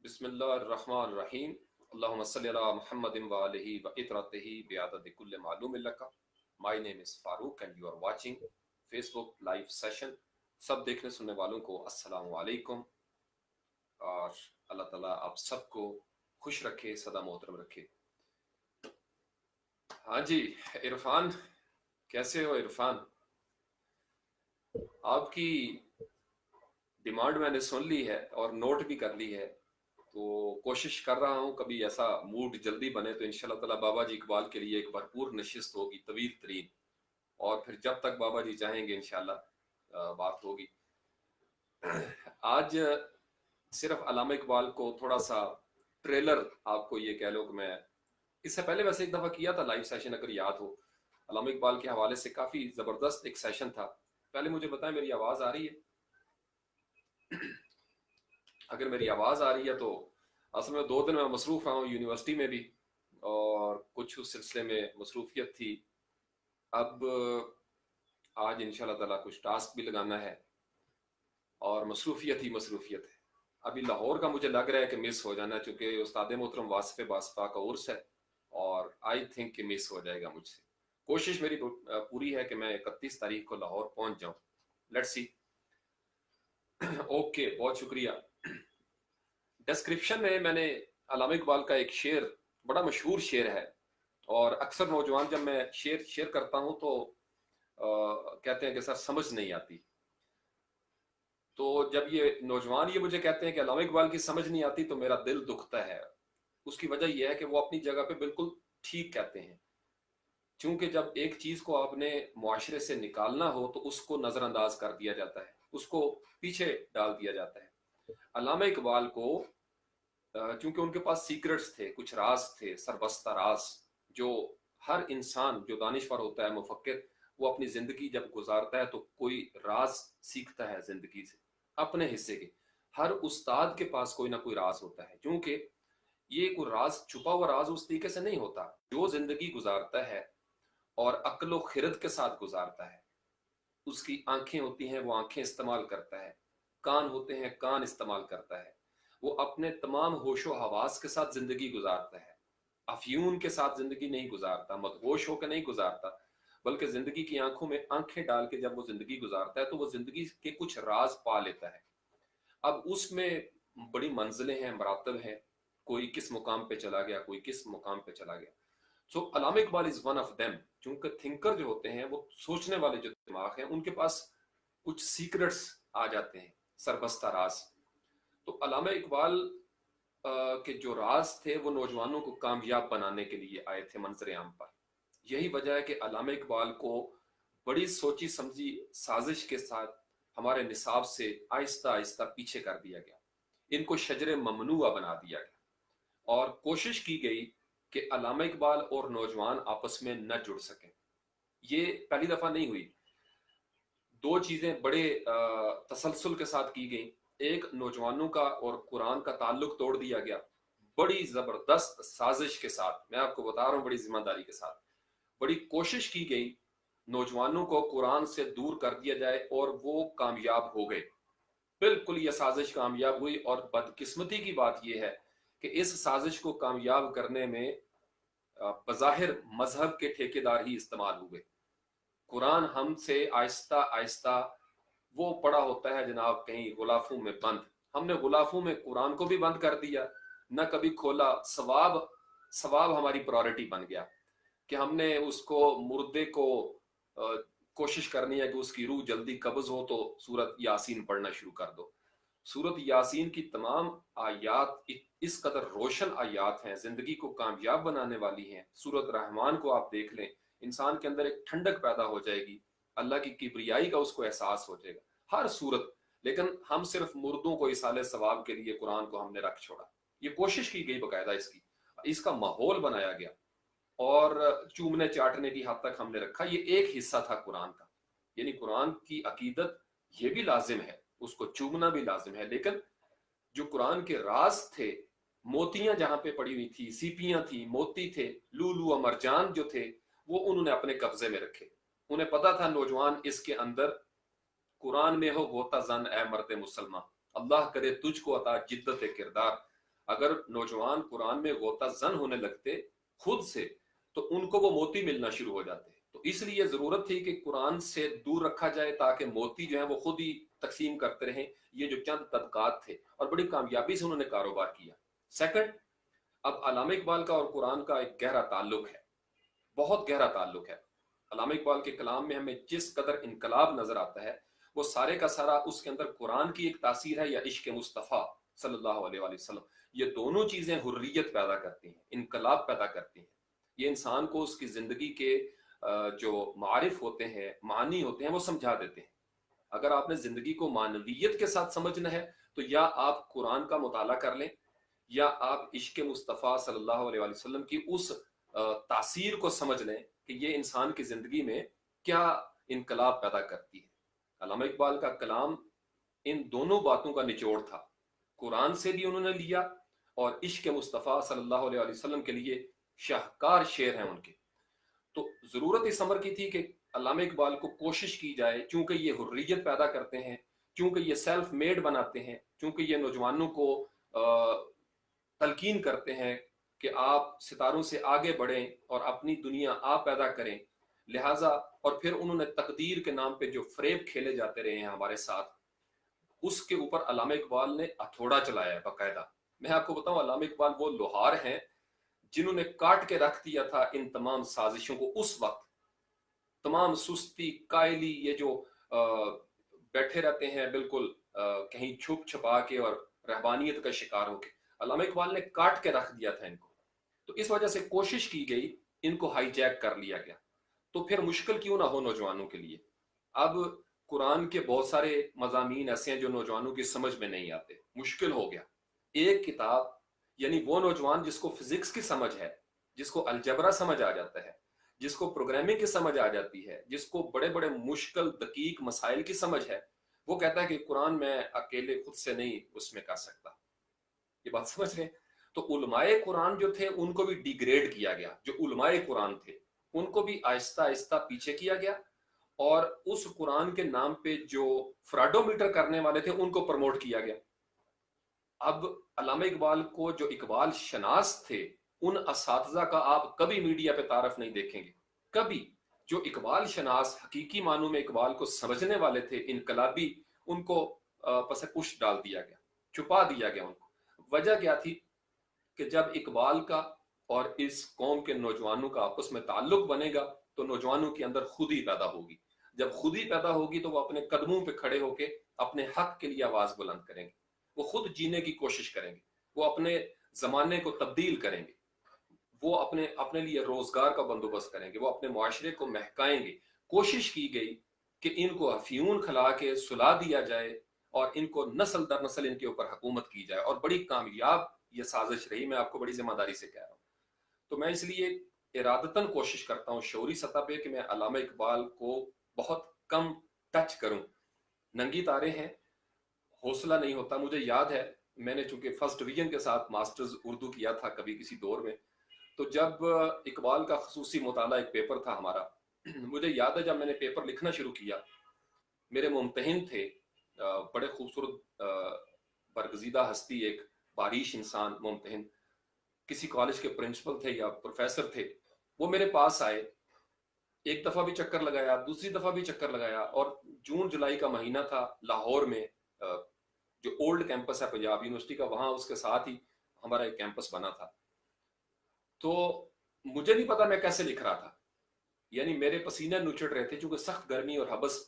बिस्मिल्लाहिर्रहमानिर्रहीम अल्लाहुम्मा सल्लि अला मुहम्मदिन व आलिहि व इतरतिहि बिअदद कुल्ल मालूम लका। My name is Farooq and you are watching Facebook live session. सब देखने सुनने वालों को अस्सलाम वालेकुम और अल्लाह ताला आप सबको खुश रखे, सदा मोहतरम रखे। हाँ जी इरफान, कैसे हो इरफान? आपकी डिमांड मैंने सुन ली है और नोट भी कर ली है, तो कोशिश कर रहा हूँ कभी ऐसा मूड जल्दी बने तो इंशाल्लाह ताला बाबा जी इकबाल के लिए एक भरपूर नशिस्त होगी तवील तरीन, और फिर जब तक बाबा जी चाहेंगे इंशाल्लाह बात होगी। आज सिर्फ अल्लामा इकबाल को थोड़ा सा ट्रेलर आपको ये कह लो कि मैं इससे पहले वैसे एक दफ़ा किया था लाइव सेशन, अगर याद हो, अल्लामा इकबाल के हवाले से काफ़ी ज़बरदस्त एक सेशन था। पहले मुझे बताएं मेरी आवाज़ आ रही है? अगर मेरी आवाज़ आ रही है तो असल में 2 दिन मैं मसरूफ़ रहा हूँ यूनिवर्सिटी में भी, और कुछ उस सिलसिले में मसरूफियत थी। अब आज इंशाल्लाह ताला कुछ टास्क भी लगाना है और मसरूफियत ही मसरूफियत है। अभी लाहौर का मुझे लग रहा है कि मिस हो जाना, चूँकि उस्ताद मोहतरम वासिफ़ बासफ़ा का उर्स है और आई थिंक कि मिस हो जाएगा मुझसे। कोशिश मेरी पूरी है कि मैं 31 तारीख को लाहौर पहुँच जाऊँ। Let's see. ओके, बहुत शुक्रिया। डिस्क्रिप्शन में मैंने अल्लामा इकबाल का एक शेर, बड़ा मशहूर शेर है, और अक्सर नौजवान जब मैं शेर करता हूँ तो कहते हैं कि सर समझ नहीं आती। तो जब ये नौजवान ये मुझे कहते हैं कि अल्लामा इकबाल की समझ नहीं आती तो मेरा दिल दुखता है। उसकी वजह यह है कि वो अपनी जगह पे बिल्कुल ठीक कहते हैं, क्योंकि जब एक चीज को आपने मुआशरे से निकालना हो तो उसको नजरअंदाज कर दिया जाता है, उसको पीछे डाल दिया जाता है। अल्लामा इकबाल को क्योंकि उनके पास सीक्रेट्स थे, कुछ राज थे, सरबस्ता राज, जो हर इंसान जो दानिश्वर होता है, मुफक्किर, वो अपनी जिंदगी जब गुजारता है तो कोई राज सीखता है जिंदगी से अपने हिस्से के। हर उस्ताद के पास कोई ना कोई राज होता है, क्योंकि ये कोई राज, छुपा हुआ राज उस तरीके से नहीं होता। जो जिंदगी गुजारता है और अक्ल खिरद के साथ गुजारता है, उसकी आंखें होती हैं वो आंखें इस्तेमाल करता है, कान होते हैं कान इस्तेमाल करता है, वो अपने तमाम होशो हवास के साथ जिंदगी गुजारता है। अफ्यून के साथ जिंदगी नहीं गुजारता, मदहोश होकर नहीं गुजारता, बल्कि जिंदगी की आंखों में आंखें डाल के जब वो जिंदगी गुजारता है तो वो जिंदगी के कुछ राज पा लेता है। अब उसमें बड़ी मंजिलें हैं, मरातब हैं, कोई किस मुकाम पे चला गया, कोई किस मुकाम पे चला गया। So Allama Iqbal is one of them. चूंकि थिंकर जो होते हैं, वो सोचने वाले जो दिमाग हैं, उनके पास कुछ सीक्रेट्स आ जाते हैं, सरबस्ता राज। तो अल्लामा इकबाल के जो राज थे वो नौजवानों को कामयाब बनाने के लिए आए थे मंजर आम पर। यही वजह है कि अल्लामा इकबाल को बड़ी सोची समझी साजिश के साथ हमारे निसाब से आहिस्ता आहिस्ता पीछे कर दिया गया, इनको शजर ममनुआ बना दिया गया, और कोशिश की गई कि अल्लामा इकबाल और नौजवान आपस में न जुड़ सकें। ये पहली दफा नहीं हुई। 2 चीजें बड़े तसलसल के साथ की गई। एक, नौजवानों का और कुरान का ताल्लुक तोड़ दिया गया, बड़ी जबरदस्त साजिश के साथ। मैं आपको बता रहा हूँ, बड़ी जिम्मेदारी के साथ बड़ी कोशिश की गई नौजवानों को कुरान से दूर कर दिया जाए, और वो कामयाब हो गए। बिल्कुल ये साजिश कामयाब हुई, और बदकिस्मती की बात यह है कि इस साजिश को कामयाब करने में बज़ाहिर मजहब के ठेकेदार ही इस्तेमाल हुए। कुरान हमसे आहिस्ता आहिस्ता वो पड़ा होता है जनाब कहीं गुलाफों में बंद। हमने गुलाफों में कुरान को भी बंद कर दिया, न कभी खोला। सवाब सवाब हमारी प्रायोरिटी बन गया कि हमने उसको, मुर्दे को कोशिश करनी है कि उसकी रूह जल्दी कब्ज हो, तो सूरत यासीन पढ़ना शुरू कर दो। सूरत यासीन की तमाम आयात इस कदर रोशन आयात हैं, जिंदगी को कामयाब बनाने वाली हैं। सूरत रहमान को आप देख लें, इंसान के अंदर एक ठंडक पैदा हो जाएगी, अल्लाह की किबरियाई का उसको एहसास हो जाएगा हर सूरत। लेकिन हम सिर्फ मुर्दों को इसाले सवाब के लिए कुरान को हमने रख छोड़ा। ये कोशिश की गई बाकायदा, इसका माहौल बनाया गया और चूमने चाटने की हद तक हमने रखा। ये एक हिस्सा था कुरान का, यानी कुरान की अकीदत ये भी लाजिम है, उसको चूमना भी लाजिम है, लेकिन जो कुरान के राज थे, मोतियां जहां पे पड़ी हुई थी, सीपियां थी, मोती थे, लूलू और मरजान जो थे, वो उन्होंने अपने कब्जे में रखे। उन्हें पता था नौजवान इसके अंदर कुरान में हो गोता जन ए मर्द मुसलमान, अल्लाह करे तुझको अता जिद्दत किरदार, अगर नौजवान कुरान में गोता जन होने लगते खुद से, तो उनको वो मोती मिलना शुरू हो जाते। तो इसलिए जरूरत थी कि कुरान से दूर रखा जाए ताकि मोती जो है वो खुद ही तकसीम करते रहें। ये जो चंद तबकात थे, और बड़ी कामयाबी से उन्होंने कारोबार किया। सेकंड, अब अल्लामा इकबाल का और कुरान का एक गहरा ताल्लुक है, बहुत गहरा ताल्लुक है। अल्लामा इकबाल के कलाम में हमें जिस कदर इनकलाब नजर आता है, वो सारे का सारा उसके अंदर कुरान की एक तासीर है या इश्क मुस्तफ़ा सल्लल्लाहु अलैहि वसल्लम। ये दोनों चीजें हुर्रियत पैदा करती हैं, इनकलाब पैदा करती हैं। ये इंसान को उसकी जिंदगी के जो मारिफ होते हैं, मानी होते हैं, वो समझा देते हैं। अगर आपने जिंदगी को मानवियत के साथ समझना है, तो या आप कुरान का मुताला कर लें, या आप इश्क मुस्तफ़ा सल्लल्लाहु अलैहि वसल्लम की उस तासीर को समझ लें कि ये इंसान की जिंदगी में क्या इनकलाब पैदा करती है। अल्लामा इकबाल का कलाम इन दोनों बातों का निचोड़ था। कुरान से भी उन्होंने लिया, और इश्क मुस्तफ़ा सल्लल्लाहु अलैहि वसल्लम के लिए शाहकार शेर हैं उनके। तो जरूरत इस अमर की थी कि अल्लामा इकबाल को कोशिश की जाए, चूंकि ये हुर्रियत पैदा करते हैं, चूंकि ये सेल्फ मेड बनाते हैं, चूंकि ये नौजवानों को तलकीन करते हैं कि आप सितारों से आगे बढ़ें और अपनी दुनिया आप पैदा करें, लिहाजा और फिर उन्होंने तकदीर के नाम पे जो फ्रेब खेले जाते रहे हैं हमारे साथ, उसके ऊपर अल्लामा इकबाल ने हथौड़ा चलाया है बाकायदा। मैं आपको बताऊं, अल्लामा इकबाल वो लोहार हैं जिन्होंने काट के रख दिया था इन तमाम साजिशों को। उस वक्त तमाम सुस्ती, कायली, ये जो बैठे रहते हैं बिल्कुल कहीं छुप छुपा के और रहबानियत का शिकार होके, अल्लामा इकबाल ने काट के रख दिया था इनको। तो इस वजह से कोशिश की गई, इनको हाईजैक कर लिया गया। तो फिर मुश्किल क्यों ना हो नौजवानों के लिए। अब कुरान के बहुत सारे मजामीन ऐसे हैं जो नौजवानों की समझ में नहीं आते, मुश्किल हो गया। एक किताब, यानी वो नौजवान जिसको फिजिक्स की समझ है, जिसको अलजबरा समझ आ जाता है, जिसको प्रोग्रामिंग की समझ आ जाती है, जिसको बड़े बड़े मुश्किल दकीक मसाइल की समझ है, वो कहता है कि कुरान मैं अकेले खुद से नहीं उसमें कर सकता। ये बात समझ रहे हैं? तो उलमाए कुरान जो थे उनको भी डिग्रेड किया गया। जो उलमाए कुरान थे उनको भी आहिस्ता आहिस्ता पीछे किया गया, और उस कुरान के नाम पे जो फ्राडोमीटर करने वाले थे उनको प्रमोट किया गया। अब अल्लामा इकबाल को जो इकबाल शनास थे, उन असातिज़ा का आप कभी मीडिया पे तारफ नहीं देखेंगे, कभी। जो इकबाल शनास हकीकी मानों में इकबाल को समझने वाले थे, इनकलाबी, उनको पसे पुश डाल दिया गया, छुपा दिया गया उनको। वजह क्या थी कि जब इकबाल का और इस कौम के नौजवानों का आपस में ताल्लुक बनेगा, तो नौजवानों के अंदर खुद ही पैदा होगी। जब खुद ही पैदा होगी तो वो अपने कदमों पे खड़े होके अपने हक के लिए आवाज बुलंद करेंगे, वो खुद जीने की कोशिश करेंगे, वो अपने जमाने को तब्दील करेंगे, वो अपने अपने लिए रोजगार का बंदोबस्त करेंगे, वो अपने मुआशरे को महकाएंगे। कोशिश की गई कि इनको अफयून खिला के सुला दिया जाए और इनको नस्ल दर नस्ल इनके ऊपर हुकूमत की जाए, और बड़ी कामयाब ये साजिश रही। मैं आपको बड़ी जिम्मेदारी से कह रहा हूँ। तो मैं इसलिए इरादतन कोशिश करता हूँ शौरी सतह पे कि मैं अल्लामा इकबाल को बहुत कम टच करूं। नंगी तारे हैं, हौसला नहीं होता। मुझे याद है, मैंने चूंकि फर्स्ट डिवीजन के साथ मास्टर्स उर्दू किया था कभी किसी दौर में, तो जब इकबाल का खसूसी मुताला एक पेपर था हमारा, मुझे याद है जब मैंने पेपर लिखना शुरू किया, मेरे मुमतहिन थे बड़े खूबसूरत बरगजीदा हस्ती, एक बारिश इंसान मुमतहिन, किसी कॉलेज के प्रिंसिपल थे या प्रोफेसर थे। वो मेरे पास आए, एक दफा भी चक्कर लगाया, दूसरी दफा भी चक्कर लगाया, और जून जुलाई का महीना था, लाहौर में जो ओल्ड कैंपस है पंजाब यूनिवर्सिटी का, वहां उसके साथ ही हमारा एक कैंपस बना था। तो मुझे नहीं पता मैं कैसे लिख रहा था, यानी मेरे पसीने नुचड़ रहे थे क्योंकि सख्त गर्मी और हबस।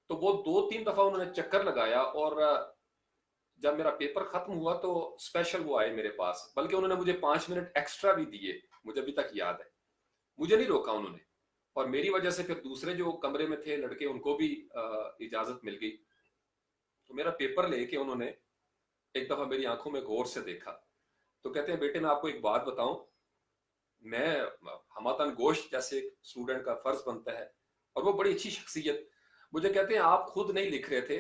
तो वो 2-3 दफा उन्होंने चक्कर लगाया, और जब मेरा पेपर खत्म हुआ तो स्पेशल वो आए मेरे पास, बल्कि उन्होंने मुझे 5 मिनट एक्स्ट्रा भी दिए, मुझे अभी तक याद है। मुझे नहीं रोका उन्होंने, और मेरी वजह से फिर दूसरे जो कमरे में थे लड़के, उनको भी इजाजत मिल गई। तो मेरा पेपर लेके उन्होंने एक दफा मेरी आंखों में गौर से देखा, तो कहते हैं बेटे मैं आपको एक बात बताऊं, मैं हमातन गोश्त जैसे एक स्टूडेंट का फर्ज बनता है, और वो बड़ी अच्छी शख्सियत। मुझे कहते हैं आप खुद नहीं लिख रहे थे,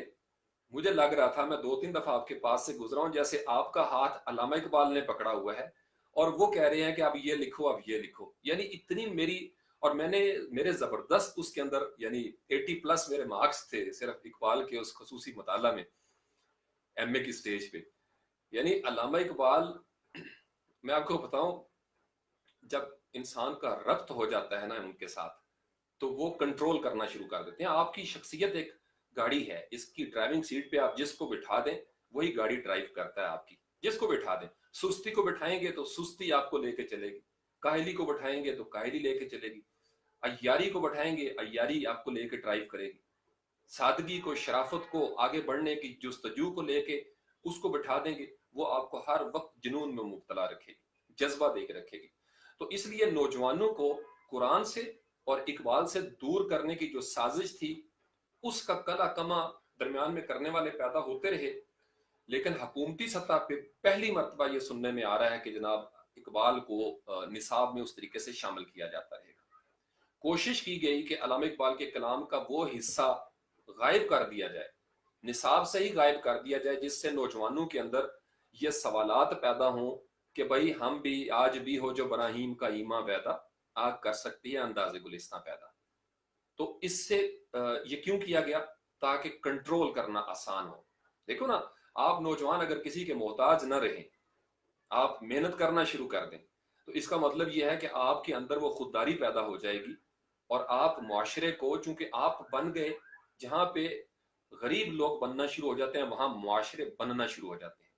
मुझे लग रहा था, मैं 2-3 दफा आपके पास से गुजरा हूं, जैसे आपका हाथ अल्लामा इकबाल ने पकड़ा हुआ है और वो कह रहे हैं कि अब ये लिखो, अब ये लिखो। यानी इतनी मेरी, और मैंने मेरे जबरदस्त उसके अंदर, यानी 80+ मेरे मार्क्स थे सिर्फ इकबाल के उस खसूसी मुताला में, एमए की स्टेज पे। यानी अल्लामा इकबाल, मैं आपको बताऊं, जब इंसान का रब्त हो जाता है ना उनके साथ, तो वो कंट्रोल करना शुरू कर देते हैं। आपकी शख्सियत एक गाड़ी है, इसकी ड्राइविंग सीट पे आप जिसको बिठा दें वही गाड़ी ड्राइव करता है आपकी। जिसको बिठा दें, सुस्ती को बिठाएंगे तो सुस्ती आपको लेके चलेगी, काहली को बिठाएंगे तो काहली लेके चलेगी, अय्यारी को बैठाएंगे अय्यारी आपको लेके ड्राइव करेगी, सादगी को, शराफत को, आगे बढ़ने की जुस्तजू को लेके उसको बिठा देंगे, वो आपको हर वक्त जुनून में मुब्तला रखेगी, जज्बा देके रखेगी। तो इसलिए नौजवानों को कुरान से और इकबाल से दूर करने की जो साजिश थी, उसका कला कमा दरमियान में करने वाले पैदा होते रहे। लेकिन हुकूमती सतह पे पहली मरतबा ये सुनने में आ रहा है कि जनाब इकबाल को निसाब में उस तरीके से शामिल किया जाता रहेगा। कोशिश की गई कि अल्लामा इकबाल के कलाम का वो हिस्सा गायब कर दिया जाए, निसाब से ही गायब कर दिया जाए, जिससे नौजवानों के अंदर ये सवालात पैदा हों कि भाई हम भी आज भी हो जो बराहीम का ईमा पैदा, आग कर सकती है अंदाज़े गुलिस्तां पैदा। तो इससे ये क्यों किया गया? ताकि कंट्रोल करना आसान हो। देखो ना, आप नौजवान अगर किसी के मोहताज न रहें, आप मेहनत करना शुरू कर दें, तो इसका मतलब यह है कि आपके अंदर वो खुददारी पैदा हो जाएगी, और आप मुआशरे को, चूंकि आप बन गए, जहां पे गरीब लोग बनना शुरू हो जाते हैं वहां मुआशरे बनना शुरू हो जाते हैं।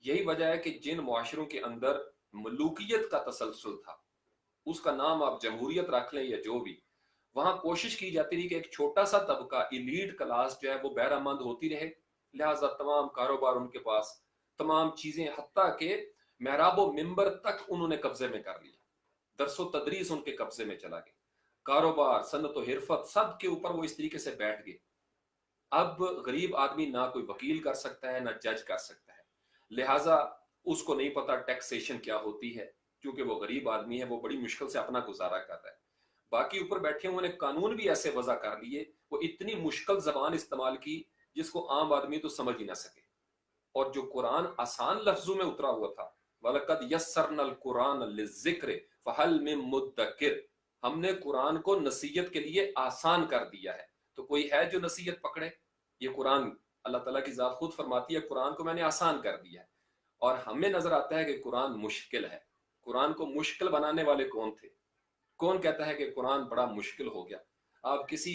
यही वजह है कि जिन मुआशरों के अंदर मलूकियत का तसलसल था, उसका नाम आप जमहूरियत रख लें या जो भी, वहां कोशिश की जाती रही कि एक छोटा सा तबका, इलीट क्लास जो है वो बहरामंद होती रहे, लिहाजा तमाम कारोबार उनके पास, तमाम चीजें, हत्ता के महराबो मिंबर तक उन्होंने कब्जे में कर लिया, दरसो तदरीस उनके कब्जे में चला गया, कारोबार, सन्नत और हिरफत सब के ऊपर वो इस तरीके से बैठ गए। अब गरीब आदमी ना कोई वकील कर सकता है ना जज कर सकता है, लिहाजा उसको नहीं पता टैक्सेशन क्या होती है, क्योंकि वो गरीब आदमी है, वो बड़ी मुश्किल से अपना गुजारा कर रहा है। बाकी ऊपर बैठे हुए ने कानून भी ऐसे वजह कर लिए, वो इतनी मुश्किल जबान इस्तेमाल की जिसको आम आदमी तो समझ ही ना सके। और जो कुरान आसान लफ्जों में उतरा हुआ था, वलकद यस्सरनल कुरान लिज़िक्र फहल मिन मुद्दकिर, हमने कुरान को नसीहत के लिए आसान कर दिया है, तो कोई है जो नसीहत पकड़े? ये कुरान, अल्लाह ताला की जात खुद फरमाती है कुरान को मैंने आसान कर दिया है। और हमें नजर आता है कि कुरान मुश्किल है। कुरान को मुश्किल बनाने वाले कौन थे? कौन कहता है कि कुरान बड़ा मुश्किल हो गया? आप किसी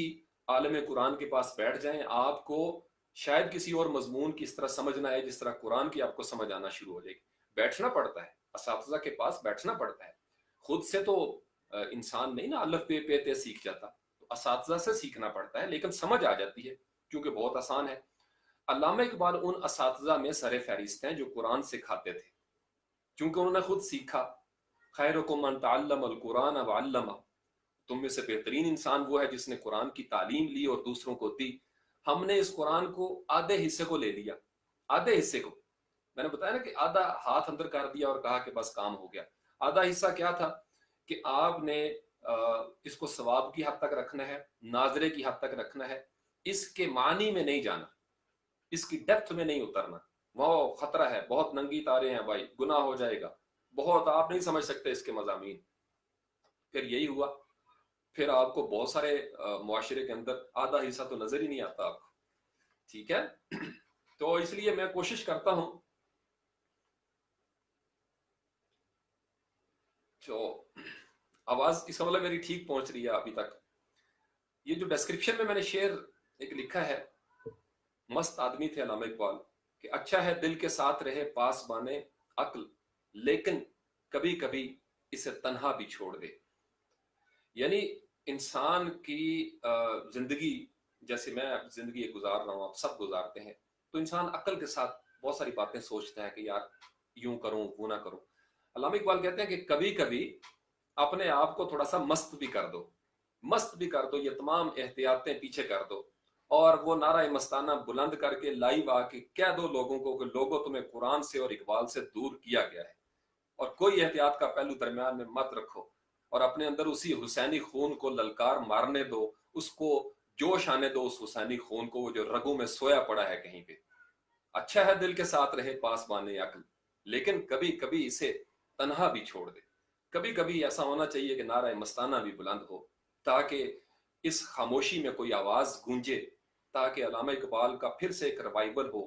आलम कुरान के पास बैठ जाएं, आपको शायद किसी और मजमून की इस तरह समझ ना आए जिस तरह कुरान की आपको समझ आना शुरू हो जाएगी। बैठना पड़ता है, असातिज़ा के पास बैठना पड़ता है। खुद से तो इंसान नहीं ना अल्फ बे पे ते सीख जाता, तो असातिज़ा से सीखना पड़ता है, लेकिन समझ आ जाती है क्योंकि बहुत आसान है। अल्लामा इकबाल उन असातिज़ा में सरे फहरिस्त हैं जो कुरान सिखाते थे, क्योंकि उन्होंने खुद सीखा। खैरुकुम मन तअल्लमल कुरान व अल्लमा, तुम में से बेहतरीन इंसान वो है जिसने कुरान की तालीम ली और दूसरों को दी। हमने इस कुरान को आधे हिस्से को ले लिया, आधे हिस्से को, मैंने बताया ना कि आधा हाथ अंदर कर दिया और कहा कि बस काम हो गया। आधा हिस्सा क्या था कि आपने इसको सवाब की हद तक रखना है, नाजरे की हद तक रखना है, इसके मानी में नहीं जाना, इसकी डेप्थ में नहीं उतरना, वो खतरा है, बहुत नंगी तारे हैं भाई, गुनाह हो जाएगा, बहुत आप नहीं समझ सकते इसके मजामीन। फिर यही हुआ, फिर आपको बहुत सारे मुआशरे के अंदर आधा हिस्सा तो नजर ही नहीं आता आपको। ठीक है, तो इसलिए मैं कोशिश करता हूं, जो आवाज इसका मतलब मेरी ठीक पहुंच रही है अभी तक। ये जो डिस्क्रिप्शन में मैंने शेर एक लिखा है, मस्त आदमी थे अल्लामा इकबाल, कि अच्छा है दिल के साथ रहे पास बाने अक्ल, लेकिन कभी कभी इसे तन्हा भी छोड़ दे। यानी इंसान की जिंदगी, जैसे मैं जिंदगी गुजार रहा हूँ, आप सब गुजारते हैं, तो इंसान अक्ल के साथ बहुत सारी बातें सोचता है कि यार यूं करूं वो ना करूं। अल्लामा इकबाल कहते हैं कि कभी कभी अपने आप को थोड़ा सा मस्त भी कर दो, मस्त भी कर दो, ये तमाम एहतियातें पीछे कर दो, और वो नारा मस्ताना बुलंद करके लाइव आके कह दो लोगों को कि लोगों तुम्हें कुरान से और इकबाल से दूर किया गया है, और कोई एहतियात का पहलू दरमियान में मत रखो, और अपने अंदर उसी हुसैनी खून को ललकार मारने दो, उसको जोश आने दो, उस हुसैनी खून को, वो जो रगों में सोया पड़ा है कहीं पे। अच्छा है दिल के साथ रहे पास बाने अक्ल, लेकिन कभी कभी इसे तन्हा भी छोड़ दे। कभी कभी ऐसा होना चाहिए कि नारा मस्ताना भी बुलंद हो, ताकि इस खामोशी में कोई आवाज गूंजे, ताकि अल्लामा इकबाल का फिर से एक रिवाइवल हो,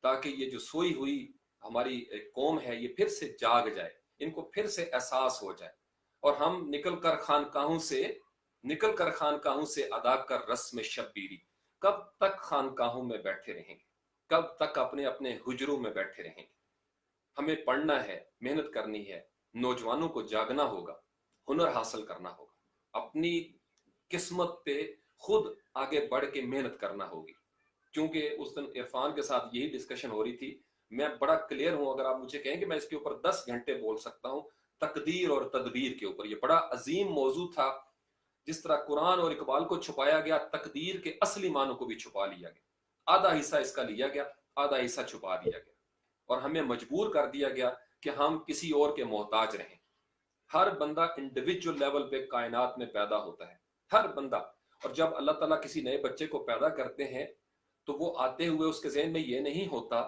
ताकि ये जो सोई हुई हमारी कौम है ये फिर से जाग जाए, इनको फिर से एहसास हो जाए, और हम निकल कर खानकाहों से अदा कर रस्म शब्बीरी। कब तक खानकाहों में बैठे रहेंगे, कब तक अपने अपने हुजरों में बैठे रहेंगे। हमें पढ़ना है, मेहनत करनी है, नौजवानों को जागना होगा, हुनर हासिल करना होगा, अपनी किस्मत पे खुद आगे बढ़ के मेहनत करना होगी। क्योंकि उस दिन इरफान के साथ यही डिस्कशन हो रही थी, मैं बड़ा क्लियर हूं, अगर आप मुझे कहें कि मैं इसके ऊपर 10 घंटे बोल सकता हूं, तकदीर और तदबीर के ऊपर। ये बड़ा अजीम मौजू था। जिस तरह कुरान और इकबाल को छुपाया गया, तकदीर के असली मानों को भी छुपा लिया गया। आधा हिस्सा इसका लिया गया, आधा हिस्सा छुपा दिया गया, और हमें मजबूर कर दिया गया कि हम किसी और के मोहताज रहें। हर बंदा इंडिविजुअल लेवल पे कायनात में पैदा होता है, हर बंदा। और जब अल्लाह ताला किसी नए बच्चे को पैदा करते हैं तो वो आते हुए उसके ज़हन में ये नहीं होता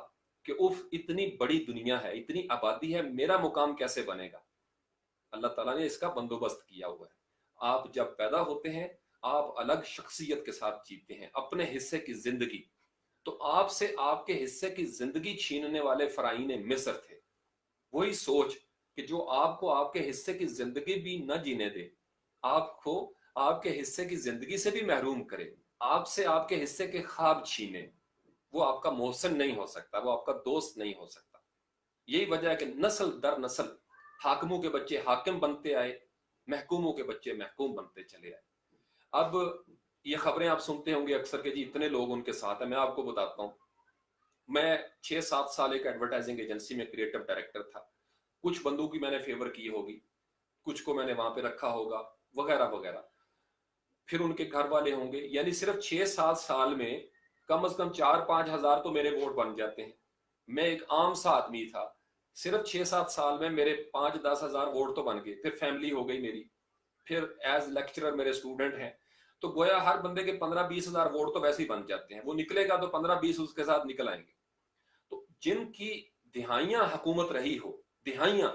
कि उफ इतनी बड़ी दुनिया है, इतनी आबादी है, मेरा मुकाम कैसे बनेगा। अल्लाह ताला ने इसका बंदोबस्त किया हुआ है। आप जब पैदा होते हैं, आप अलग शख्सियत के साथ जीते हैं, अपने हिस्से की जिंदगी। तो आपसे आपके हिस्से की जिंदगी छीनने वाले फराईन मिस्र थे। वही सोच कि जो आपको आपके हिस्से की जिंदगी भी न जीने दे, आपको आपके हिस्से की जिंदगी से भी महरूम करे, आपसे आपके हिस्से के ख्वाब छीने, वो आपका मोहसिन नहीं हो सकता, वो आपका दोस्त नहीं हो सकता। यही वजह है कि नस्ल दर नस्ल हाकिमों के बच्चे हाकिम बनते आए, महकूमों के बच्चे महकूम बनते चले आए। अब ये खबरें आप सुनते होंगे अक्सर के जी इतने लोग उनके साथ है। मैं आपको बताता हूँ, मैं 6-7 साल एक एडवर्टाइजिंग एजेंसी में क्रिएटिव डायरेक्टर था। कुछ बंदों की मैंने फेवर की होगी, कुछ को मैंने वहां पे रखा होगा, वगैरह वगैरह। फिर उनके घर वाले होंगे, यानी सिर्फ 6-7 साल में कम से कम 4-5 हजार तो मेरे वोट बन जाते हैं। मैं एक आम सा आदमी था, सिर्फ 6-7 साल में मेरे 5-10 हजार वोट तो बन गए। फिर फैमिली हो गई मेरी, फिर एज लेक्चरर मेरे स्टूडेंट हैं। तो गोया हर बंदे के 15-20 हजार वोट तो वैसे ही बन जाते हैं। वो निकलेगा तो 15-20 उसके साथ निकल आएंगे। तो जिनकी दिहाइयां हुकूमत रही हो, दिहाइयां,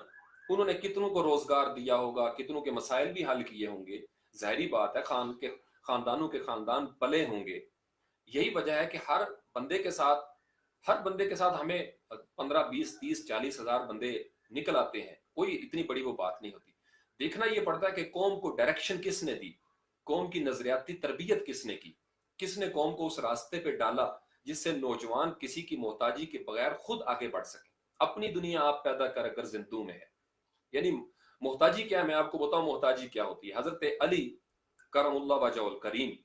उन्होंने कितनों को रोजगार दिया होगा, कितनों के मसाइल भी हल किए होंगे। जाहिर बात है खानदानों के खानदान पले होंगे। यही वजह है कि हर बंदे के साथ हमें 15-20-30-40 हजार बंदे निकल आते हैं। कोई इतनी बड़ी वो बात नहीं होती। देखना ये पड़ता है कि कौम को डायरेक्शन किसने दी, कौम की नजरियाती तरबियत किसने की, किसने कौम को उस रास्ते पे डाला जिससे नौजवान किसी की मोहताजी के बगैर खुद आगे बढ़ सके। अपनी दुनिया आप पैदा कर अगर जिंदू में है, यानी मोहताजी क्या है, मैं आपको बताऊं मोहताजी क्या होती है। हजरत अली करमुल्लाह वजहुल करीम,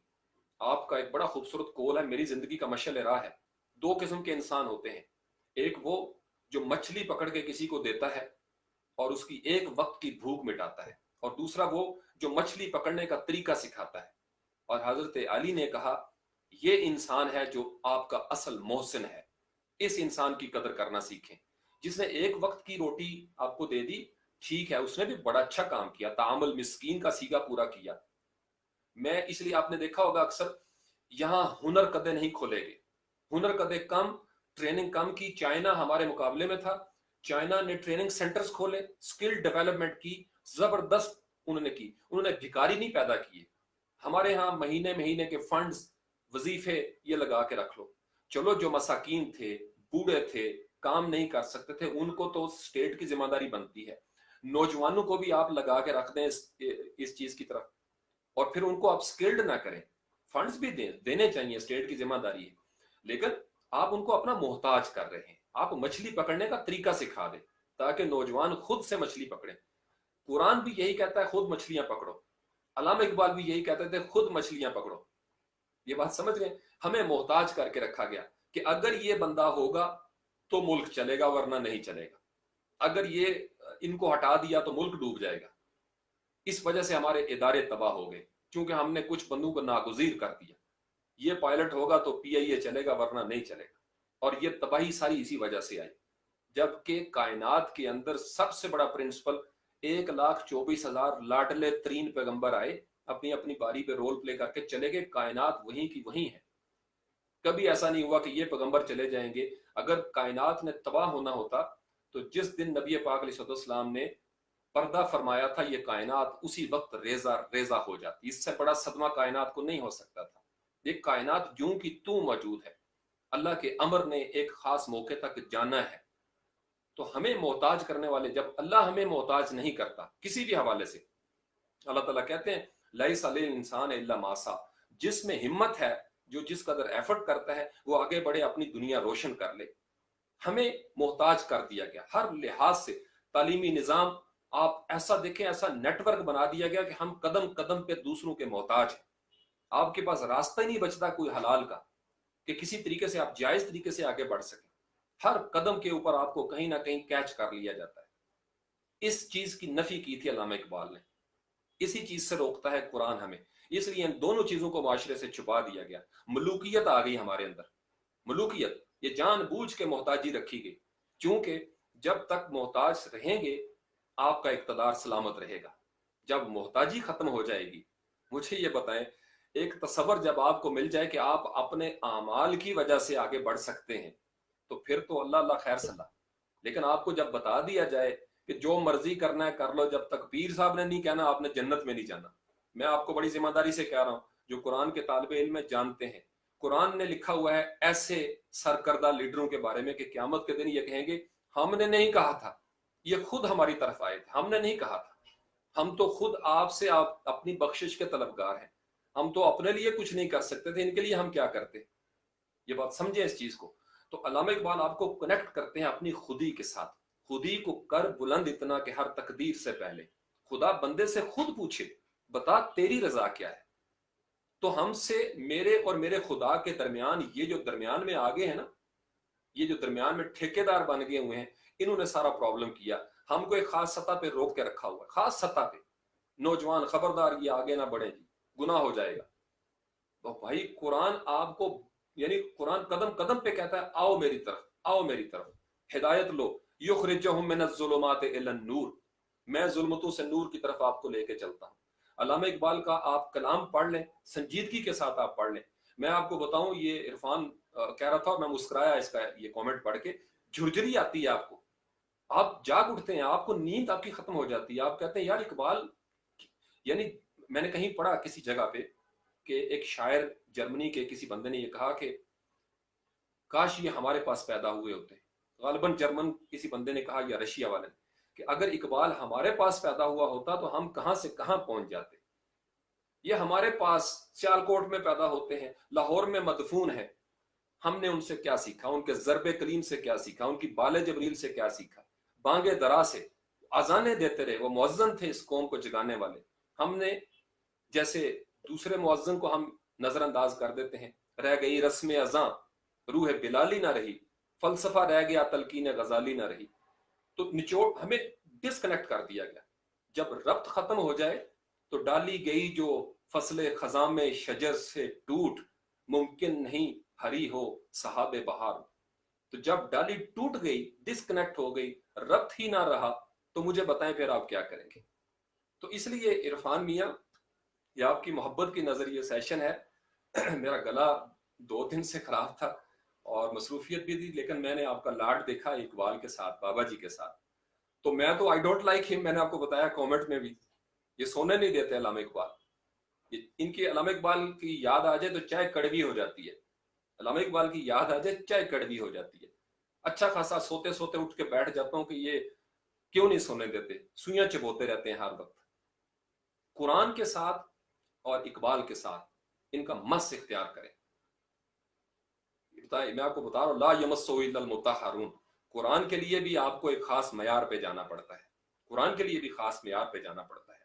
आपका एक बड़ा खूबसूरत कोल है, मेरी जिंदगी का मशल राह है। दो किस्म के इंसान होते हैं, एक वो जो मछली पकड़ के किसी को देता है और उसकी एक वक्त की भूख मिटाता है, और दूसरा वो जो मछली पकड़ने का तरीका सिखाता है। और हजरत अली ने कहा ये इंसान है जो आपका असल मोहसिन है, इस इंसान की कदर करना सीखें। जिसने एक वक्त की रोटी आपको दे दी, ठीक है, उसने भी बड़ा अच्छा काम किया, तामुल मिस्कीन का सीगा पूरा किया। मैं इसलिए आपने देखा होगा अक्सर यहाँ हुनर कदे नहीं खोलेगे, हुनर कदे कम, ट्रेनिंग कम की। चाइना हमारे मुकाबले में था, चाइना ने ट्रेनिंग सेंटर्स खोले, स्किल डेवलपमेंट की, जबरदस्त उन्होंने की। उन्होंने भिखारी नहीं पैदा किए। हमारे यहाँ महीने महीने के फंड्स, वजीफे ये लगा के रख लो। चलो जो मसाकीन थे, बूढ़े थे, काम नहीं कर सकते थे, उनको तो स्टेट की जिम्मेदारी बनती है। नौजवानों को भी आप लगा के रख दें इस चीज की तरफ, और फिर उनको आप स्किल्ड ना करें। फंड्स भी देने चाहिए, स्टेट की जिम्मेदारी है, लेकिन आप उनको अपना मोहताज कर रहे हैं। आप मछली पकड़ने का तरीका सिखा दें ताकि नौजवान खुद से मछली पकड़े। कुरान भी यही कहता है, खुद मछलियां पकड़ो। अल्लामा इकबाल भी यही कहते थे, खुद मछलियां पकड़ो। ये बात समझ गए। हमें मोहताज करके रखा गया कि अगर ये बंदा होगा तो मुल्क चलेगा, वरना नहीं चलेगा। अगर ये इनको हटा दिया तो मुल्क डूब जाएगा। इस वजह से हमारे इदारे तबाह हो गए, क्योंकि हमने कुछ बंदों को नागुजीर कर दिया। ये पायलट होगा तो पीआईए चलेगा, वरना नहीं चलेगा। और ये तबाही सारी इसी वजह से आई। जबकि कायनात के अंदर सबसे बड़ा प्रिंसिपल 1,24,000 लाडले तरीन पैगंबर आए, अपनी अपनी बारी पे रोल प्ले करके चले गए। कायनात वहीं की वहीं है। कभी ऐसा नहीं हुआ कि ये पैगंबर चले जाएंगे। अगर कायनात ने तबाह होना होता तो जिस दिन नबी पाक अलैहिस्सलाम ने पर्दा फरमाया था, ये कायनात उसी वक्त रेजा रेजा हो जाती। इससे बड़ा सदमा कायनात को नहीं हो सकता था। ये कायनात यूं की तू मौजूद है। अल्लाह के अमर ने एक खास मौके तक जाना है, تو ہمیں محتاج کرنے والے، جب اللہ ہمیں محتاج نہیں کرتا کسی بھی حوالے سے، اللہ تعالیٰ کہتے ہیں لیس علی الانسان الا ما سعی، جس میں ہمت ہے، جو جس قدر ایفرٹ کرتا ہے وہ آگے بڑھے، اپنی دنیا روشن کر لے۔ ہمیں محتاج کر دیا گیا ہر لحاظ سے، تعلیمی نظام آپ ایسا دیکھیں، ایسا نیٹ ورک بنا دیا گیا کہ ہم قدم قدم پہ دوسروں کے محتاج ہیں۔ آپ کے پاس راستہ ہی نہیں بچتا کوئی حلال کا کہ کسی طریقے سے آپ جائز طریقے سے آگے بڑھ سکیں، ہر قدم کے اوپر آپ کو کہیں نہ کہیں کیچ کر لیا جاتا ہے۔ اس چیز کی نفی کی تھی علامہ اقبال نے، اسی چیز سے روکتا ہے قرآن ہمیں، اس لیے ان دونوں چیزوں کو معاشرے سے چھپا دیا گیا۔ ملوکیت آ گئی ہمارے اندر، ملوکیت یہ جان بوجھ کے محتاجی رکھی گئی، چونکہ جب تک محتاج رہیں گے آپ کا اقتدار سلامت رہے گا۔ جب محتاجی ختم ہو جائے گی، مجھے یہ بتائیں، ایک تصور جب آپ کو مل جائے کہ آپ اپنے اعمال کی وجہ سے آگے بڑھ سکتے ہیں تو پھر تو اللہ اللہ خیر صلاح۔ لیکن آپ کو جب بتا دیا جائے کہ جو مرضی کرنا ہے کر لو، جب تک پیر صاحب نے نہیں کہنا آپ نے جنت میں نہیں جانا۔ میں آپ کو بڑی ذمہ داری سے کہہ رہا ہوں، جو قرآن کے طالب علم جانتے ہیں، قرآن نے لکھا ہوا ہے ایسے سرکردہ لیڈروں کے بارے میں کہ قیامت کے دن یہ کہیں گے ہم نے نہیں کہا تھا، یہ خود ہماری طرف آئے تھے، ہم نے نہیں کہا تھا، ہم تو خود آپ سے آپ اپنی بخشش کے طلبگار ہیں، ہم تو اپنے لیے کچھ نہیں کر سکتے تھے، ان کے لیے ہم کیا کرتے۔ یہ بات سمجھیں اس چیز کو۔ تو علامہ اقبال آپ کو کنیکٹ کرتے ہیں اپنی خودی کے ساتھ، خودی کو کر بلند اتنا کہ ہر تقدیر سے پہلے خدا بندے سے خود پوچھے بتا تیری رضا کیا ہے۔ تو ہم سے، میرے اور میرے خدا کے درمیان، یہ جو درمیان میں آگے ہیں نا، یہ جو درمیان میں ٹھیکیدار بن گئے ہوئے ہیں، انہوں نے سارا پرابلم کیا، ہم کو ایک خاص سطح پہ روک کے رکھا ہوا ہے، خاص سطح پہ۔ نوجوان خبردار یہ آگے نہ بڑھیں جی، گناہ ہو جائے گا۔ تو بھائی قرآن آپ کو، یعنی قرآن قدم قدم پہ کہتا ہے آؤ میری طرف، آؤ میری طرف، ہدایت لو، یخرجہم من الظلمات الی النور، میں ظلمتوں سے نور کی طرف آپ کو لے کے چلتا ہوں۔ علامہ اقبال کا آپ کلام پڑھ لیں، سنجیدگی کے ساتھ آپ پڑھ لیں۔ میں آپ کو بتاؤں، یہ عرفان کہہ رہا تھا اور میں مسکرایا اس کا یہ کامنٹ پڑھ کے، جھرجھری آتی ہے آپ کو، آپ جاگ اٹھتے ہیں، آپ کو نیند آپ کی ختم ہو جاتی ہے، آپ کہتے ہیں یار اقبال، یعنی میں نے کہیں پڑھا کسی جگہ پہ کہ ایک شاعر جرمنی کے کسی بندے نے یہ کہا کہ کاش یہ ہمارے پاس پیدا ہوئے ہوتے، غالباً جرمن کسی بندے نے کہا یا رشیا والے نے، کہ اگر اقبال ہمارے پاس پیدا ہوا ہوتا تو ہم کہاں سے کہاں پہنچ جاتے۔ یہ ہمارے پاس سیالکوٹ میں پیدا ہوتے ہیں، لاہور میں مدفون ہے، ہم نے ان سے کیا سیکھا، ان کے ضرب کلیم سے کیا سیکھا، ان کی بال جبریل سے کیا سیکھا، بانگے درا سے اذانیں دیتے رہے، وہ مؤذن تھے اس قوم کو جگانے والے۔ ہم نے جیسے دوسرے مؤذن کو ہم نظر انداز کر دیتے ہیں، رہ گئی رسم اذاں روح بلالی نہ رہی، فلسفہ رہ گیا تلقین غزالی نہ رہی۔ تو نچوڑ ہمیں ڈسکنیکٹ کر دیا گیا۔ جب ربط ختم ہو جائے تو ڈالی گئی جو فصل خزاں میں شجر سے ٹوٹ، ممکن نہیں ہری ہو صحاب بہار۔ تو جب ڈالی ٹوٹ گئی، ڈسکنیکٹ ہو گئی، ربط ہی نہ رہا، تو مجھے بتائیں پھر آپ کیا کریں گے۔ تو اس لیے عرفان میاں، یہ آپ کی محبت کی نظر یہ سیشن ہے۔ میرا گلا 2 دن سے خراب تھا اور مصروفیت بھی تھی، لیکن میں نے آپ کا لاڈ دیکھا اقبال کے ساتھ، بابا جی کے ساتھ، تو میں تو آئی ڈونٹ لائک ہم، میں نے آپ کو بتایا کامنٹ میں بھی، یہ سونے نہیں دیتے علامہ اقبال۔ ان کی علامہ اقبال کی یاد آ جائے تو چائے کڑوی ہو جاتی ہے، علامہ اقبال کی یاد آ جائے چائے کڑوی ہو جاتی ہے۔ اچھا خاصا سوتے سوتے اٹھ کے بیٹھ جاتا ہوں کہ یہ کیوں نہیں سونے دیتے، سوئیاں چبوتے رہتے ہیں ہر وقت۔ قرآن کے ساتھ اور اقبال کے ساتھ ان کا مس اختیار کریں۔ میں آپ کو بتا رہا ہوں، لا یمسہ الا المطہرون، قرآن کے لیے بھی آپ کو ایک خاص معیار پہ جانا پڑتا ہے، قرآن کے لیے بھی خاص معیار پہ جانا پڑتا ہے،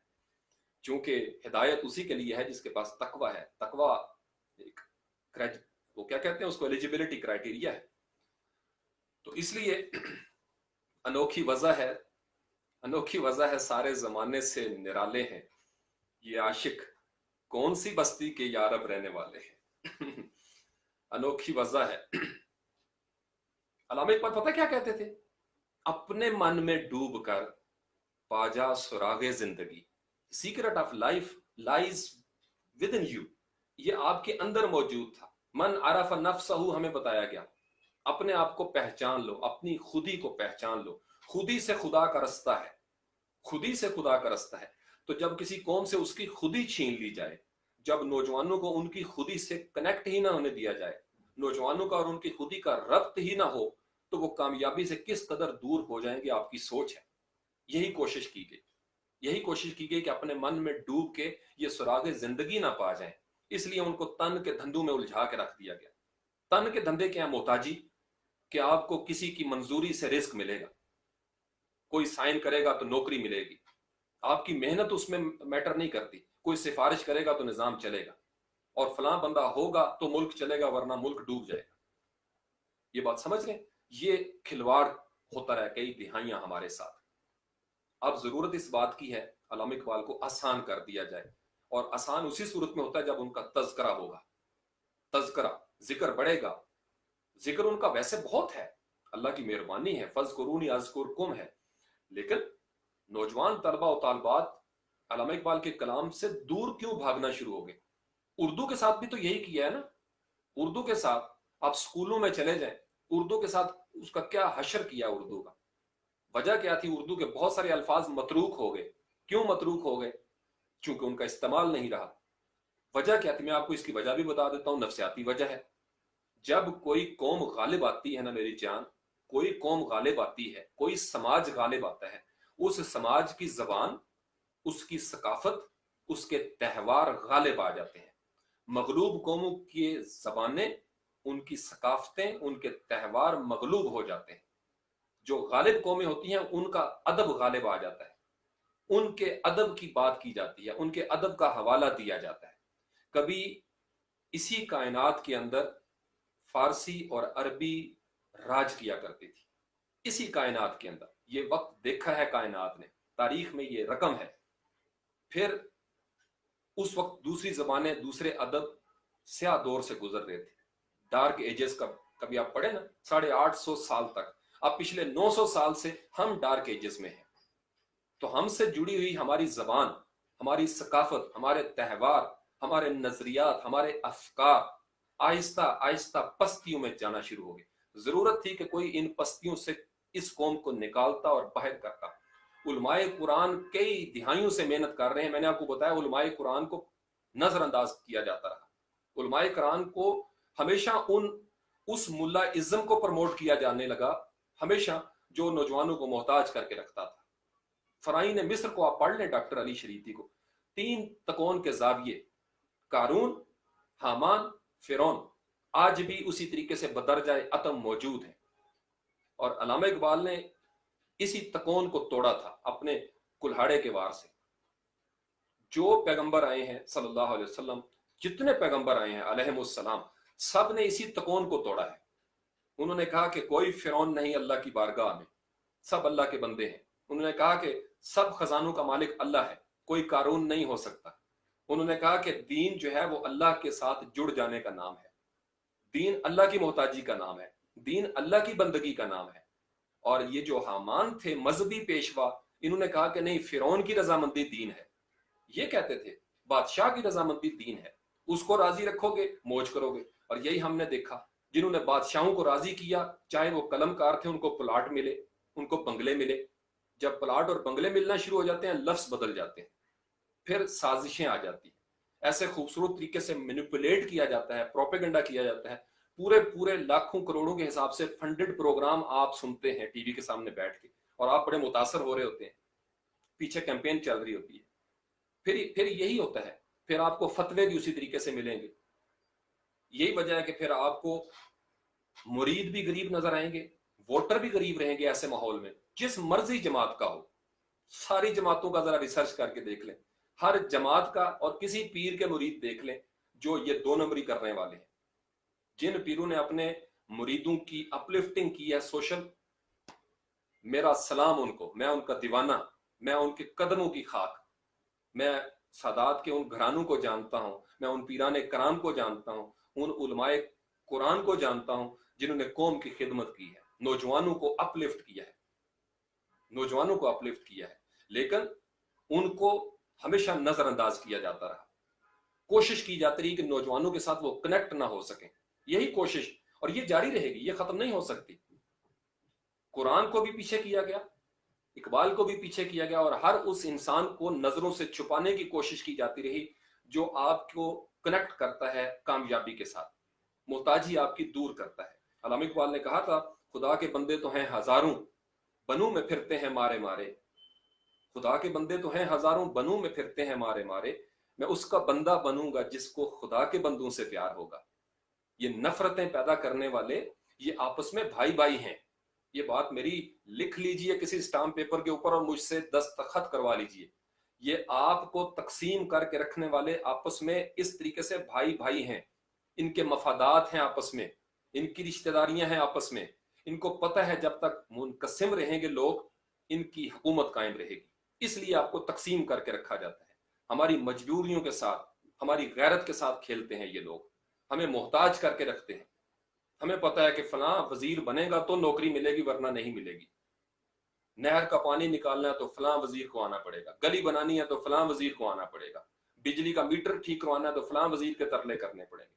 چونکہ ہدایت اسی کے لیے ہے جس کے پاس تقوی ہے۔ تقوی ایک وہ کیا کہتے ہیں اس کو، ایلیجیبلٹی کرائیٹیریا ہے۔ تو اس لیے انوکھی وجہ ہے، انوکھی وجہ ہے، سارے زمانے سے نرالے ہیں یہ عاشق، کون سی بستی کے یارب رہنے والے ہیں۔ انوکھی وجہ ہے۔ علامہ اقبال پتہ کیا کہتے تھے؟ اپنے من میں ڈوب کر پاجا سراغ زندگی، secret of life lies with in you, یہ آپ کے اندر موجود تھا۔ من عرف نفسہ، ہمیں بتایا گیا اپنے آپ کو پہچان لو، اپنی خودی کو پہچان لو۔ خودی سے خدا کا رستہ ہے، خودی سے خدا کا رستہ ہے۔ تو جب کسی قوم سے اس کی خودی چھین لی جائے، جب نوجوانوں کو ان کی خودی سے کنیکٹ ہی نہ ہونے دیا جائے، نوجوانوں کا اور ان کی خودی کا ربط ہی نہ ہو، तो वो कामयाबी से किस कदर दूर हो जाएंगे आपकी सोच है। यही कोशिश की गई, यही कोशिश की गई कि अपने मन में डूब के ये सुरागे जिंदगी ना पा जाएं। इसलिए उनको तन के धंधों में उलझा के रख दिया गया। तन के धंधे क्या है? मोहताजी, कि आपको किसी की मंजूरी से रिस्क मिलेगा, कोई साइन करेगा तो नौकरी मिलेगी, आपकी मेहनत उसमें मैटर नहीं करती, कोई सिफारिश करेगा तो निजाम चलेगा, और फलां बंदा होगा तो मुल्क चलेगा वरना मुल्क डूब जाएगा। ये बात समझ रहे हैं? ये खिलवाड़ होता रहा कई दिहाइयां हमारे साथ। अब जरूरत इस बात की है अल्लामा इकबाल को आसान कर दिया जाए, और आसान उसी सूरत में होता है जब उनका तज़किरा होगा। तज़किरा, जिक्र बढ़ेगा। जिक्र उनका वैसे बहुत है, अल्लाह की मेहरबानी है, फज़कुरूनी अज़कुरकुम है, लेकिन नौजवान तलबा और तालबात अल्लामा इकबाल के कलाम से दूर क्यों भागना शुरू हो गए? उर्दू के साथ भी तो यही किया है ना। उर्दू के साथ आप स्कूलों में चले जाएं, उर्दू के साथ उसका क्या हशर किया उर्दू का। वजह क्या थी? उर्दू के बहुत सारे अल्फाज मतरूक हो गए। क्यों मतरूक हो गए? चूंकि उनका इस्तेमाल नहीं रहा। वजह क्या थी? मैं आपको इसकी वजह भी बता देता हूं। नफ्सियाती वजह है। जब कोई कौम गालिब आती है ना मेरी जान, कोई कौम गालिब आती है, कोई समाज गालिब आता है, उस समाज की जबान, उसकी सकाफत, उसके त्यौहार गालिब आ जाते हैं। मगलूब कौमों की जबानें, उनकी सकाफतें, उनके त्यौहार मगलूब हो जाते हैं। जो गालिब कौमें होती हैं उनका अदब गालिब आ जाता है, उनके अदब की बात की जाती है, उनके अदब का हवाला दिया जाता है। कभी इसी कायनात के अंदर फारसी और अरबी राज किया करती थी, इसी कायनात के अंदर। ये वक्त देखा है कायनात ने, तारीख में ये रकम है। फिर उस वक्त दूसरी जबानें, दूसरे अदब स्याह दौर से गुजर रहे थे। डार्क एजेस का कभी आप पढ़े ना, 850 साल तक। अब पिछले 900 साल से हम डार्क एजेस में हैं। तो हमसे जुड़ी हुई हमारी जबान, हमारी सकाफत, हमारे त्यौहार, हमारे नजरियात, हमारे अफकार आहिस्ता आहिस्ता पस्तियों में जाना शुरू हो गए। जरूरत थी कि कोई इन पस्तियों से इस कौम को निकालता और बाहर करता। उलमाए कुरान कई दिहाइयों से मेहनत कर रहे हैं। मैंने आपको बताया उलमाए कुरान को नजरअंदाज किया जाता रहा। उलमाए कुरान को हमेशा उस मुल्ला इज्म को प्रमोट किया जाने लगा, हमेशा जो नौजवानों को मोहताज करके रखता था। फराइन मिस्र को आप पढ़ लें, डॉक्टर अली शरीती को, 3 तकोन के जाविये, कारून, हामान, फिरौन, आज भी उसी तरीके से बदरजाए अतम मौजूद है। और अल्लामा इकबाल ने इसी तकोन को तोड़ा था अपने कुल्हाड़े के वार से। जो पैगंबर आए हैं सल्लल्लाहु अलैहि वसल्लम, जितने पैगंबर आए हैं अलैहिमुस्सलाम, सब ने इसी तकोन को तोड़ा है। उन्होंने कहा कि कोई फिरौन नहीं अल्लाह की बारगाह में, सब अल्लाह के बंदे हैं। उन्होंने कहा कि सब खजानों का मालिक अल्लाह है, कोई कारून नहीं हो सकता। उन्होंने कहा कि दीन जो है वो अल्लाह के साथ जुड़ जाने का नाम है, दीन अल्लाह की मोहताजी का नाम है, दीन अल्लाह की बंदगी का नाम है। और ये जो हामान थे मजहबी पेशवा, इन्होंने कहा कि नहीं, फिरौन की रजामंदी दीन है। ये कहते थे बादशाह की रजामंदी दीन है, उसको राजी रखोगे मौज करोगे। और यही हमने देखा, जिन्होंने बादशाहों को राजी किया, चाहे वो कलमकार थे, उनको प्लाट मिले, उनको बंगले मिले। जब प्लाट और बंगले मिलना शुरू हो जाते हैं, लफ्ज बदल जाते हैं, फिर साजिशें आ जाती हैं। ऐसे खूबसूरत तरीके से मैनिपुलेट किया जाता है, प्रोपेगेंडा किया जाता है। पूरे पूरे लाखों करोड़ों के हिसाब से फंडेड प्रोग्राम आप सुनते हैं टीवी के सामने बैठ के, और आप बड़े मुतासर हो रहे होते हैं, पीछे कैंपेन चल रही होती है। फिर यही होता है, फिर आपको फतवे भी उसी तरीके से मिलेंगे। यही वजह है कि फिर आपको मुरीद भी गरीब नजर आएंगे, वोटर भी गरीब रहेंगे। ऐसे माहौल में जिस मर्जी जमात का हो, सारी जमातों का जरा रिसर्च करके देख लें, हर जमात का और किसी पीर के मुरीद देख लें जो ये 2 नंबरी करने वाले हैं। जिन पीरों ने अपने मुरीदों की अपलिफ्टिंग की है सोशल, मेरा सलाम उनको, मैं उनका दीवाना, मैं उनके कदमों की खाक। मैं सादात के उन घरानों को जानता हूं, मैं उन पीराने कराम को जानता हूं, उन उलमाए कुरान को जानता हूं जिन्होंने कौम की खिदमत की है, नौजवानों को अपलिफ्ट किया है, नौजवानों को अपलिफ्ट किया है। लेकिन उनको हमेशा नजरअंदाज किया जाता रहा। कोशिश की जाती रही कि नौजवानों के साथ वो कनेक्ट ना हो सके। यही कोशिश, और ये जारी रहेगी, ये खत्म नहीं हो सकती। कुरान को भी पीछे किया गया, इकबाल को भी पीछे किया गया, और हर उस इंसान को नजरों से छुपाने की कोशिश की जाती रही जो आपको कनेक्ट करता है कामयाबी के साथ, मोहताजी आपकी दूर करता है। अल्लामा इकबाल ने कहा था खुदा के बंदे तो हैं हजारों, बनू में फिरते हैं मारे मारे। खुदा के बंदे तो हैं हजारों, बनू में फिरते हैं मारे मारे। मैं उसका बंदा बनूंगा जिसको खुदा के बंदों से प्यार होगा। ये नफरतें पैदा करने वाले ये आपस में भाई भाई हैं। ये बात मेरी लिख लीजिए किसी स्टाम्प पेपर के ऊपर और मुझसे दस्तखत करवा लीजिए। ये आपको तकसीम करके रखने वाले आपस में इस तरीके से भाई भाई हैं। इनके मफादात हैं आपस में, इनकी रिश्तेदारियां हैं आपस में। इनको पता है जब तक मुनकसिम रहेंगे लोग, इनकी हुकूमत कायम रहेगी। इसलिए आपको तकसीम करके रखा जाता है। हमारी मजबूरियों के साथ, हमारी गैरत के साथ खेलते हैं ये लोग। हमें मोहताज करके रखते हैं। हमें पता है कि फलां वजीर बनेगा तो नौकरी मिलेगी, वरना नहीं मिलेगी। नहर का पानी निकालना है तो फलां वजीर को आना पड़ेगा, गली बनानी है तो फलां वजीर को आना पड़ेगा, बिजली का मीटर ठीक करवाना है तो फलां वजीर के तरले करने पड़ेंगे,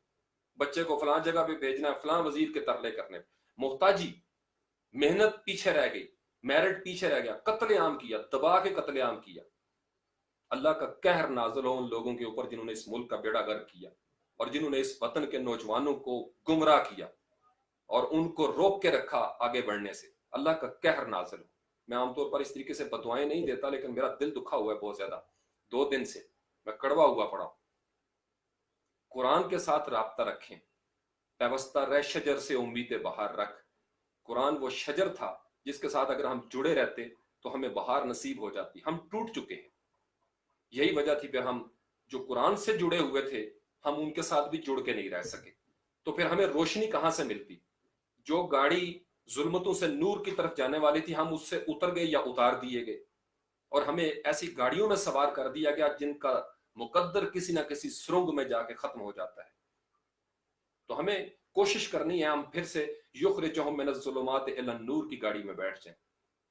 बच्चे को फलां जगह पे भेजना है, फलां वजीर के तरले करने। मोहताजी, मेहनत पीछे रह गई, मेरिट पीछे रह गया, कत्लेआम किया, दबा के कत्लेआम किया। अल्लाह का कहर नाज़िल हो उन लोगों के ऊपर जिन्होंने इस मुल्क का बेड़ा गर्क किया और जिन्होंने इस वतन के नौजवानों को गुमराह किया और उनको रोक के रखा आगे बढ़ने से। अल्लाह का कहर नाज़िल हो। मैं आमतौर पर इस तरीके से बदुआएं नहीं देता, लेकिन मेरा दिल दुखा हुआ है बहुत ज्यादा। 2 दिन से मैं कड़वा हुआ पड़ा। कुरान के साथ राब्ता रखें। पैवस्ता रह शजर से उम्मीदें बहार रख। कुरान वो शजर था जिसके साथ अगर हम जुड़े रहते तो हमें बहार नसीब हो जाती। हम टूट चुके हैं। यही वजह थी फिर हम जो कुरान से जुड़े हुए थे, हम उनके साथ भी जुड़ के नहीं रह सके। तो फिर हमें रोशनी कहां से मिलती? जो गाड़ी जुल्मतों से नूर की तरफ जाने वाली थी, हम उससे उतर गए या उतार दिए गए और हमें ऐसी गाड़ियों में सवार कर दिया गया जिनका मुकद्दर किसी ना किसी सुरंग में जाके खत्म हो जाता है। तो हमें कोशिश करनी है हम फिर से युखरिजुहुम मिनज़्ज़ुलुमाति इलन नूर की गाड़ी में बैठ जाएं।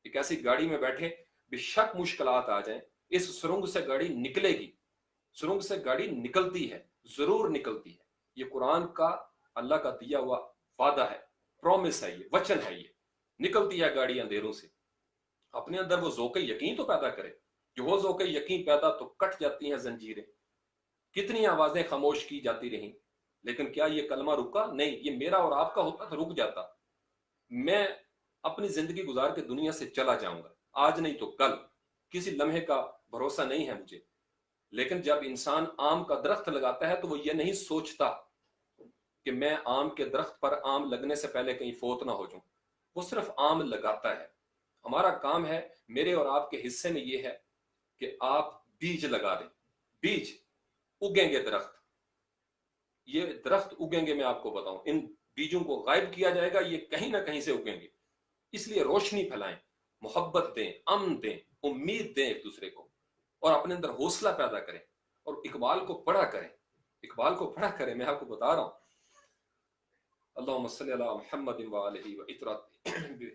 एक ऐसी गाड़ी में बैठे, बेशक मुश्किलात आ जाएं, इस सुरंग से गाड़ी निकलेगी। सुरंग से गाड़ी निकलती है, जरूर निकलती है। ये कुरान का अल्लाह का दिया हुआ वादा है, प्रॉमिस है, ये वचन है। ये निकलती है गाड़ी अंधेरों से। अपने अंदर वो ज़ौक़े यकीन तो पैदा करे। जो हो ज़ौक़े यकीन पैदा तो कट जाती हैं जंजीरें। कितनी आवाजें खामोश की जाती रहीं, लेकिन क्या ये कलमा रुका? नहीं। ये मेरा और आपका होता तो रुक जाता। मैं अपनी जिंदगी गुजार के दुनिया से चला जाऊंगा, आज नहीं तो कल। किसी लम्हे का भरोसा नहीं है मुझे। लेकिन जब इंसान आम का दरख्त लगाता है तो वो ये नहीं सोचता कि मैं आम के दरख्त पर आम लगने से पहले कहीं फोत ना हो जाऊं। वो सिर्फ आम लगाता है। हमारा काम है, मेरे और आपके हिस्से में ये है कि आप बीज लगा दें। बीज उगेंगे दरख्त। ये दरख्त उगेंगे, मैं आपको बताऊं। इन बीजों को गायब किया जाएगा, ये कहीं ना कहीं से उगेंगे। इसलिए रोशनी फैलाएं, मोहब्बत दें, अमन दें, उम्मीद दें एक दूसरे को, और अपने अंदर हौसला पैदा करें और इकबाल को पढ़ा करें। इकबाल को पढ़ा करें। मैं आपको बता रहा हूं, अल्लाहुम्मा सल्ली अला मुहम्मदिन व आलिहि व इतरती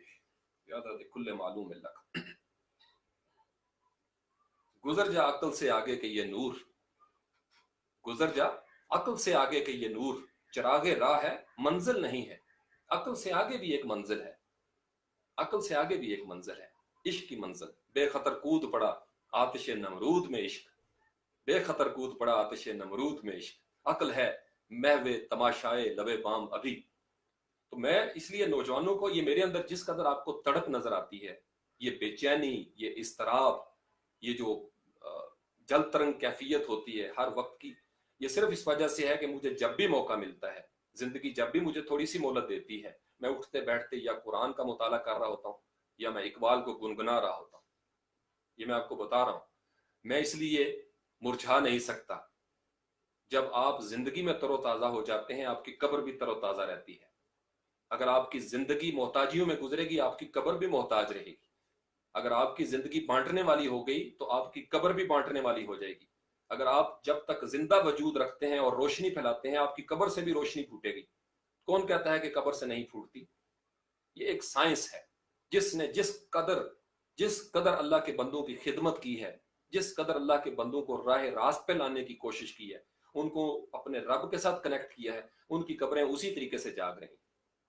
बिअदद कुल्ल मालूम लक। गुजर जा अक्ल से आगे के ये नूर, गुजर जा अक्ल से आगे के ये नूर, चिरागे राह है मंजिल नहीं है। अक्ल से आगे भी एक मंजिल है, अक्ल से आगे भी एक मंजिल है, इश्क की मंजिल। बेखतर कूद पड़ा आतिश नमरूद में इश्क, बेखतर कूद पड़ा आतिश नमरूद में इश्क। अक्ल है महवे तमाशाए लबे बाम अभी। तो मैं इसलिए नौजवानों को, ये मेरे अंदर जिस कदर आपको तड़प नजर आती है, ये बेचैनी, ये इस्तराब, ये जो जल तरंग कैफियत होती है हर वक्त की, ये सिर्फ इस वजह से है कि मुझे जब भी मौका मिलता है, जिंदगी जब भी मुझे थोड़ी सी मोहलत देती है, मैं उठते बैठते या कुरान का मुताला कर रहा होता हूँ या मैं इकबाल को गुनगुना रहा होता हूँ। ये मैं आपको बता रहा हूँ। मैं इसलिए मुरझा नहीं सकता। जब आप जिंदगी में तरोताजा हो जाते हैं, आपकी कब्र भी तरोताजा रहती है। अगर आपकी जिंदगी मोहताजियों में गुजरेगी, आपकी कब्र भी मोहताज रहेगी। अगर आपकी जिंदगी बांटने वाली हो गई तो आपकी कब्र भी बांटने वाली हो जाएगी। अगर आप जब तक जिंदा वजूद रखते हैं और रोशनी फैलाते हैं, आपकी कब्र से भी रोशनी फूटेगी। कौन कहता है कि कब्र से नहीं फूटती? ये एक साइंस है। जिसने जिस कदर अल्लाह के बंदों की खिदमत की है, जिस कदर अल्लाह के बंदों को राह रास्त पे लाने की कोशिश की है, उनको अपने रब के साथ कनेक्ट किया है, उनकी कब्रें उसी तरीके से जाग रही।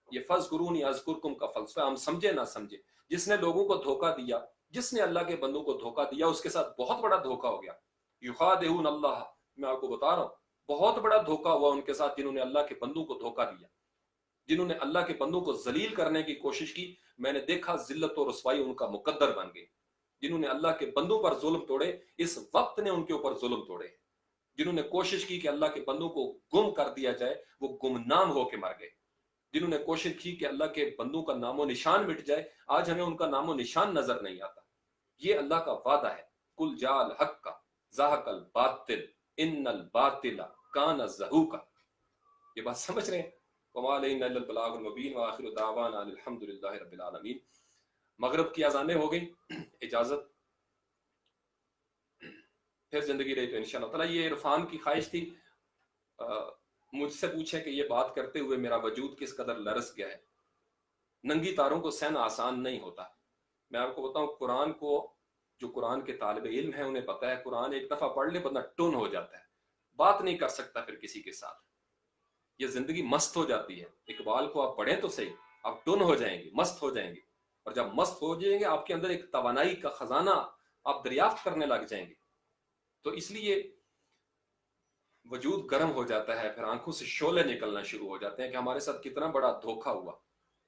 ये फज़कुरूनी अज़कुरकुम का फलसफा हम समझे ना समझे, जिसने लोगों को धोखा दिया, जिसने अल्लाह के बंदों को धोखा दिया, उसके साथ बहुत बड़ा धोखा हो गया। युखादिऊन अल्लाह, मैं आपको बता रहा हूँ, बहुत बड़ा धोखा हुआ उनके साथ जिन्होंने अल्लाह के बंदों को धोखा दिया। जिन्होंने अल्लाह के बंदों को जलील करने की कोशिश की, मैंने देखा जिल्लत और रुसवाई उनका मुकद्दर बन गई। जिन्होंने अल्लाह के बंदों पर जुल्म तोड़े, इस वक्त ने उनके ऊपर जुल्म तोड़े। जिन्होंने कोशिश की कि अल्लाह के बंदों को गुम कर दिया जाए, वो गुमनाम होके मर गए। जिन्होंने कोशिश की कि अल्लाह के बंदों का नामो निशान मिट जाए, आज हमें उनका नामो निशान नजर नहीं आता। ये अल्लाह का वादा है, कुल जाल हक का ज़ाहकल बातिल इन्नल बातिला कान ज़हूका। ये बात समझ रहे हैं? मगरब की अजानें हो गई, इजाजत, फिर जिंदगी रही तो इंशाअल्लाह ताला। ये इरफान की ख्वाहिश थी, मुझसे पूछे कि ये बात करते हुए मेरा वजूद किस कदर लरस गया है। नंगी तारों को सहना आसान नहीं होता। मैं आपको बताऊं, कुरान को, जो कुरान के तालिबे इल्म है उन्हें पता है, कुरान एक दफा पढ़ ले बंदा टुन हो जाता है, बात नहीं कर सकता फिर किसी के साथ। ये जिंदगी मस्त हो जाती है। इकबाल को आप पढ़ें तो सही, आप टुन हो जाएंगे, मस्त हो जाएंगे। और जब मस्त हो जाएंगे, आपके अंदर एक तवानाई का खजाना आप दरियाफ्त करने लग जाएंगे। तो इसलिए वजूद गर्म हो जाता है, फिर आंखों से शोले निकलना शुरू हो जाते हैं कि हमारे साथ कितना बड़ा धोखा हुआ,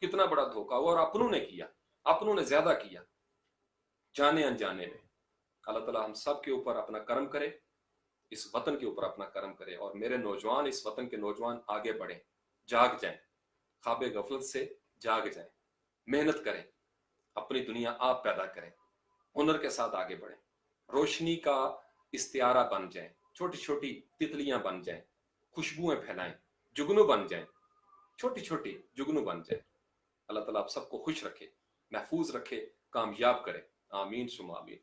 कितना बड़ा धोखा हुआ। और अपनों ने किया, अपनों ने ज्यादा किया, जाने अनजाने में। अल्लाह ताला हम सब के ऊपर अपना करम करे, इस वतन के ऊपर अपना करम करे, और मेरे नौजवान, इस वतन के नौजवान आगे बढ़ें, जाग जाएं, ख्वाबे गफलत से जाग जाएं, मेहनत करें, अपनी दुनिया आप पैदा करें, हुनर के साथ आगे बढ़ें, रोशनी का इस्तियारा बन जाएं, छोटी छोटी तितलियां बन जाएं, खुशबुएं फैलाएं, जुगनू बन जाएं, छोटी छोटी जुगनू बन जाएं। अल्लाह ताला आप सबको खुश रखे, महफूज रखे, कामयाब करे। आमीन सुमा आमीन।